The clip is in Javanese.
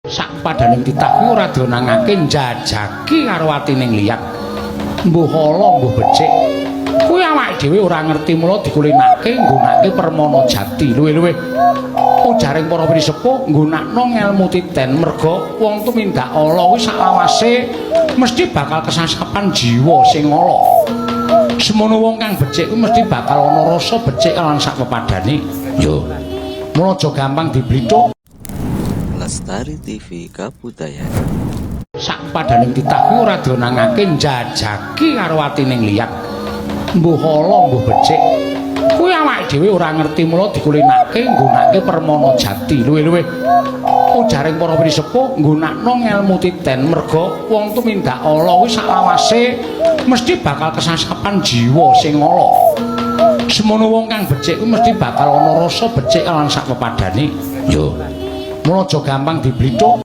sak padaning titah kuwi ora donangake njajaki karo atining liyat. Mbuh ala mbuh becik. Kuwi awake dhewe ora ngerti mula dikulinake nggunakake permana jati. Luwih-luwih ujaring para pinisepuh nggunakno ngelmu titen merga wong tumindak ala kuwi saklawase mesti bakal kesasapan jiwa sing ala. Semono wong kang becik kuwi mesti bakal ana rasa becik lan sak pepadane. Yo. Mula aja gampang diblithuk. Lestari TV Kabudayaan. Sak padaning titah kuwi ora donangake njajaki karo atining liyat. Mbuh ala mbuh becik. Kuwi awake dhewe ora ngerti mula dikulinake nggunakake permana jati. Luwih-luwih ujaring para pinisepuh nggunakno ngelmu titen merga wong tumindak ala kuwi saklawase mesti bakal kesasapan jiwa sing ala. Semono wong kang becik kuwi mesti bakal ana rasa becik lan sak pepadane. Yo. Mula aja gampang diblithuk.